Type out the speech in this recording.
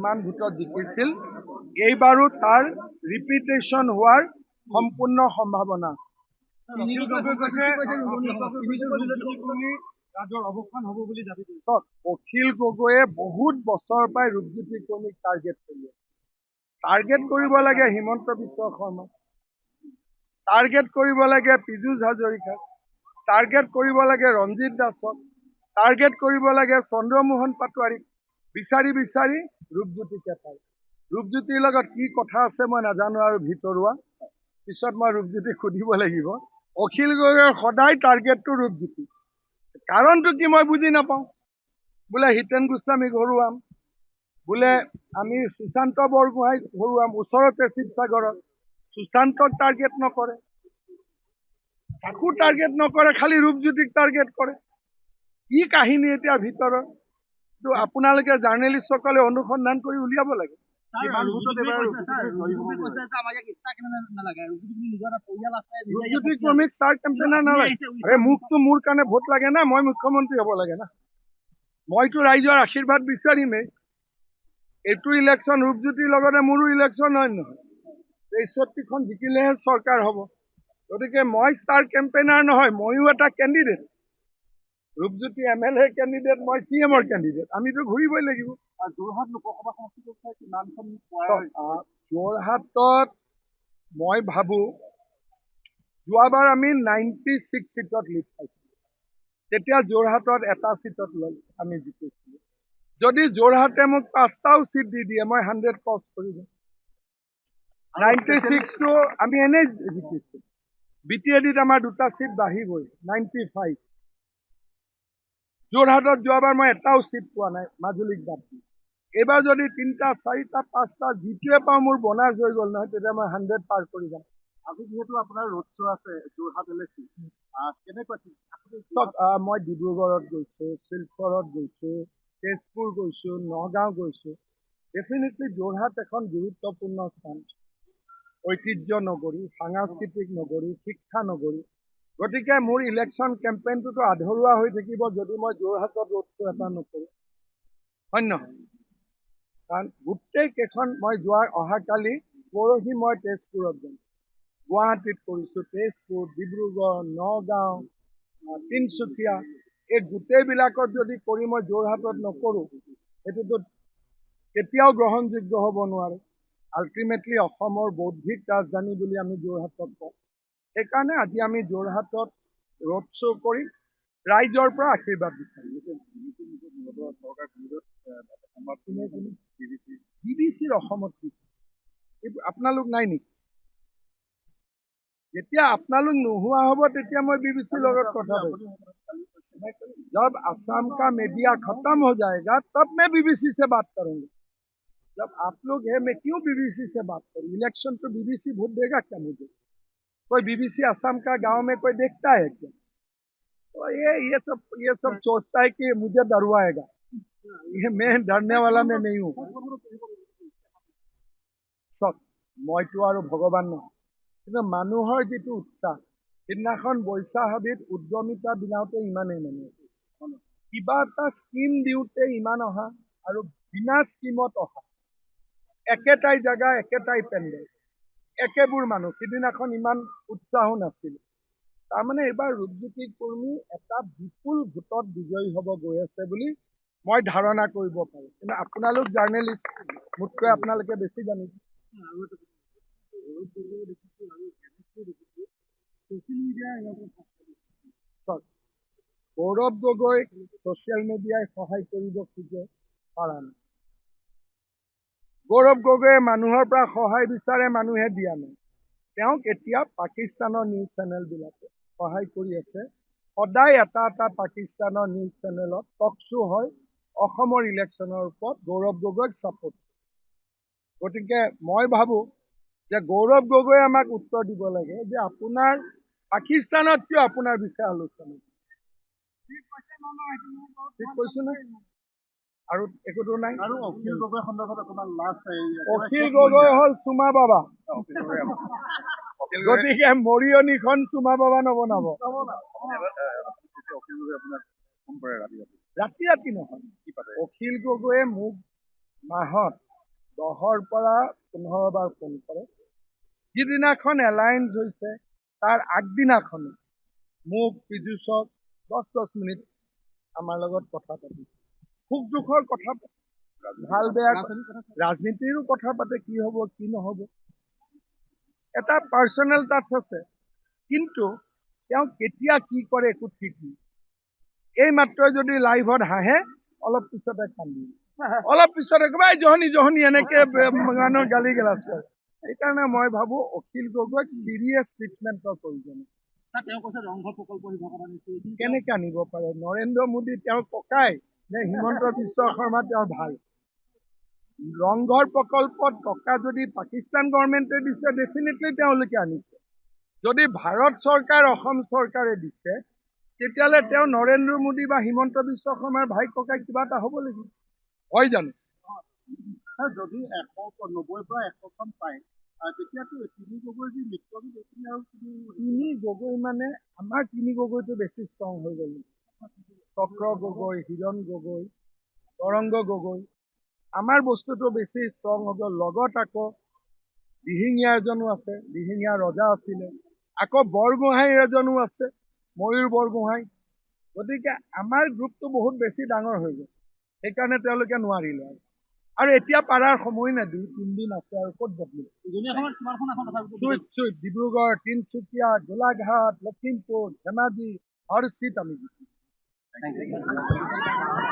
যিমান ভোটত জিকিছিল এইবাৰো তাৰ ৰিপিটেশ্যন হোৱাৰ সম্পূৰ্ণ সম্ভাৱনা। অখিল গগৈয়ে বহুত বছৰৰ পৰাই ৰূপজ্যোতি কৰ্মীক টাৰ্গেট কৰিব লাগে হিমন্ত বিশ্ব শৰ্মা, টাৰ্গেট কৰিব লাগে পীযুষ হাজৰিকাক, টাৰ্গেট কৰিব লাগে ৰঞ্জিত দাসক, টাৰ্গেট কৰিব লাগে চন্দ্ৰমোহন পাটোৱাৰীক, বিচাৰি বিচাৰি ৰূপজ্যোতিকে পায়। ৰূপজ্যোতিৰ লগত কি কথা আছে মই নাজানো আৰু ভিতৰুৱা, পিছত মই ৰূপজ্যোতিক সুধিব লাগিব। অখিল গগৈৰ সদায় টাৰ্গেটটো ৰূপজ্যোতি, কাৰণটো কি মই বুজি নাপাওঁ। বোলে হিতেন গোস্বামীক হৰুৱাম, বোলে আমি সুশান্ত বৰগোহাঁইক হৰুৱাম, ওচৰতে শিৱসাগৰত সুশান্তক টাৰ্গেট নকৰে, তাকো টাৰ্গেট নকৰে, খালি ৰূপজ্যোতিক টাৰ্গেট কৰে। কি কাহিনী এতিয়া ভিতৰৰ তো আপোনালোকে জাৰ্নেলিষ্টসকলে অনুসন্ধান কৰি উলিয়াব লাগে। ৰূপজ্যোতি কৰ্মীক ষ্টাৰ কেম্পেইনাৰ নালাগে। আৰে মোকতো মোৰ কাৰণে ভোট লাগে না, মই মুখ্যমন্ত্ৰী হ'ব লাগে না, মইতো ৰাইজৰ আশীৰ্বাদ বিচাৰিমেই। এইটো ইলেকশ্যন ৰূপজ্যোতিৰ লগতে মোৰো ইলেকশ্যন হয় নহয়, ৬৩খন জিকিলেহে চৰকাৰ হ'ব। গতিকে মই ষ্টাৰ কেম্পেইনাৰ নহয়, ময়ো এটা কেণ্ডিডেট। ৰূপজ্যোতি MLA কেণ্ডিডেট, মই CM-ৰ কেণ্ডিডেট, আমিতো ঘূৰিবই লাগিব। যোৰহাট লোকসভা সমষ্টিত কিমানখন? যোৰহাটত মই ভাবোঁ যোৱাবাৰ আমি 96 চিটত লিড পাইছিলোঁ, তেতিয়া যোৰহাটত এটা চিটত আমি জিকিছিলোঁ। যদি যোৰহাটে মোক 5টাও চিট দি দিয়ে মই 100 ক্ৰছ কৰি দিম। 96টো আমি এনেই জিকিছোঁ, BTADত আমাৰ 2টা চিট বাঢ়িবই, 95। যোৰহাটত যোৱাবাৰ মই এটাও চিট পোৱা নাই, মাজুলীক বাদ দি। এইবাৰ যদি 3টা 4টা 5টা যিটোৱে পাওঁ মোৰ বনাছ হৈ গ'ল নহয়, তেতিয়া মই 100 পাৰ কৰি যাম। আজি যিহেতু আপোনাৰ ৰোড শ্ব' আছে যোৰহাট LAC, কেনেকুৱা? মই ডিব্ৰুগড়ত গৈছোঁ, শিলচৰত গৈছোঁ, তেজপুৰ গৈছোঁ, নগাঁও গৈছোঁ। ডেফিনেটলি যোৰহাট এখন গুৰুত্বপূৰ্ণ স্থান, ঐতিহ্য নগৰী, সাংস্কৃতিক নগৰী, শিক্ষা নগৰী। গতিকে মোৰ ইলেকশ্যন কেম্পেইনটোতো আধৰুৱা হৈ থাকিব যদি মই যোৰহাটত ৰোড শ্ব' এটা নকৰোঁ, হয় নহয়? কাৰণ গোটেই কেইখন মই অহাকালি পৰহি মই তেজপুৰত যাম, গুৱাহাটীত কৰিছোঁ, তেজপুৰ, ডিব্ৰুগড়, নগাঁও, তিনিচুকীয়া, এই গোটেইবিলাকত যদি কৰি মই যোৰহাটত নকৰোঁ, সেইটোতো কেতিয়াও গ্ৰহণযোগ্য হ'ব নোৱাৰে। আল্টিমেটলি অসমৰ বৌদ্ধিক ৰাজধানী বুলি আমি যোৰহাটক কওঁ। সেইকাৰণে আজি আমি যোৰহাটত ৰোড শ্ব' কৰি ৰাইজৰ পৰা আশীৰ্বাদ বিচাৰিম। BBC-ৰ অসমত কি এইবোৰ আপোনালোক নাই নেকি? যেতিয়া আপোনালোক নোহোৱা হ'ব তেতিয়া মই BBC-ৰ লগত কথা পাতিম। जब असम का मीडिया खत्म हो जाएगा तब मैं BBC से बात करूंगा। जब आप लोग हैं, मैं क्यों BBC से बात करूं? इलेक्शन तो BBC वोट देगा क्या मुझे? कोई BBC असम का गांव में कोई देखता है क्या? तो ये सब सोचता है कि मुझे डरवाएगा। ये मैं डरने वाला मैं नहीं हूँ। सब মইতো আৰু ভগৱান নহয়, কিন্তু মানুহৰ যিটো উৎসাহ, সিদিনাখন বৈশাহাবীত উদ্যমিতা বিলাওঁতে ইমানেই মানুহ, কিবা এটা স্কিম দিওঁতে ইমান অহা আৰু বিনা স্কিমত অহা, একেটাই জেগা একেটাই পেণ্ডেল, একেবোৰ মানুহ, সিদিনাখন ইমান উৎসাহো নাছিল। তাৰমানে এইবাৰ ৰূপজ্যোতি কৰ্মী এটা বিপুল ভোটত বিজয়ী হ'ব গৈ আছে বুলি মই ধাৰণা কৰিব পাৰোঁ। কিন্তু আপোনালোক জাৰ্নেলিষ্ট, মোতকৈ আপোনালোকে বেছি জানিব। গৌৰৱ গগৈ ছ'চিয়েল মিডিয়াই সহায় কৰিব খোজে, পাৰা নাই। গৌৰৱ গগৈয়ে মানুহৰ পৰা সহায় বিচাৰে, মানুহে দিয়া নাই। তেওঁক এতিয়া পাকিস্তানৰ নিউজ চেনেলবিলাকে সহায় কৰি আছে। সদায় এটা পাকিস্তানৰ নিউজ চেনেলত টক শ্ব' হয় অসমৰ ইলেকশ্যনৰ ওপৰত গৌৰৱ গগৈক ছাপোৰ্ট। গতিকে মই ভাবোঁ যে গৌৰৱ গগৈয়ে আমাক উত্তৰ দিব লাগে যে আপোনাৰ পাকিস্তানত কিয় আপোনাৰ বিষয়ে আলোচনা, ঠিক কৈছোঁ নে? আৰু একোটো নাই। অখিল গগৈ সন্দৰ্ভত আপোনাৰ লাষ্ট, অখিল গগৈ হ'ল চুমা বাবা, গতিকে মৰিয়নিখন চুমা বাবা নবনাব। ৰাতি নহয়, অখিল গগৈয়ে মোক মাহত 10ৰ পৰা 15 বাৰ ফোন কৰে। যিদিনাখন এলায়েন্স হৈছে তাৰ আগদিনাখনে মোক পীযুষক 10 মিনিট আমাৰ লগত কথা পাতি সুখ দুখৰ কথা ভাল বেয়া ৰাজনীতিৰো কথা পাতে, কি হ'ব কি নহ'ব। এটা পাৰ্চনেল টাচ আছে, কিন্তু তেওঁ কেতিয়া কি কৰে একো ঠিক নাই। এই মাত্ৰই যদি লাইভত হাঁহে অলপ পিছতে কান্দি, অলপ পিছতে ক'বা জহনী এনেকে মানুহৰ গালি গালাজ কৰে। সেইকাৰণে মই ভাবো অখিল গগৈক চিৰিয়াছ ট্ৰিটমেণ্টৰ প্ৰয়োজন। কেনেকে আনিব পাৰে? নৰেন্দ্ৰ মোদী তেওঁৰ ককাই নে হিমন্ত বিশ্ব শৰ্মা তেওঁৰ ভাই? ৰংঘৰ প্ৰকল্পত টকা যদি পাকিস্তান গভৰ্ণমেণ্টে দিছে, ডেফিনেটলি তেওঁলোকে আনিছে। যদি ভাৰত চৰকাৰ অসম চৰকাৰে দিছে, তেতিয়াহ'লে তেওঁ নৰেন্দ্ৰ মোদী বা হিমন্ত বিশ্ব শৰ্মাৰ ভাই ককাই কিবা এটা হ'ব লাগিব, হয় জানো? যদি 190ৰ পৰা 100খন পায়, তেতিয়াতো তিনি গগৈৰ যি মিত্ৰজোঁট তিনি গগৈ মানে আমাৰ তিনি গগৈটো বেছি ষ্ট্ৰং হৈ গ'ল। চক্ৰ গগৈ, হিৰণ গগৈ, তৰংগ গগৈ, আমাৰ বস্তুটো বেছি ষ্ট্ৰং হ'ব। লগত আকৌ দিহিঙীয়া এজনো আছে, দিহিঙীয়া ৰজা আছিলে, আকৌ বৰগোহাঁই এজনো আছে, ময়ূৰ বৰগোহাঁই। গতিকে আমাৰ গ্ৰুপটো বহুত বেছি ডাঙৰ হৈ গ'ল, সেইকাৰণে তেওঁলোকে নোৱাৰিলে। আৰু এতিয়া পাৰাৰ সময় নাই, 2-3 দিন আছে আৰু ক'ত বদলিব। চুইপ ডিব্ৰুগড়, তিনচুকীয়া, গোলাঘাট, লখিমপুৰ, ধেমাজি, হৰ চিট আমি জিকিম।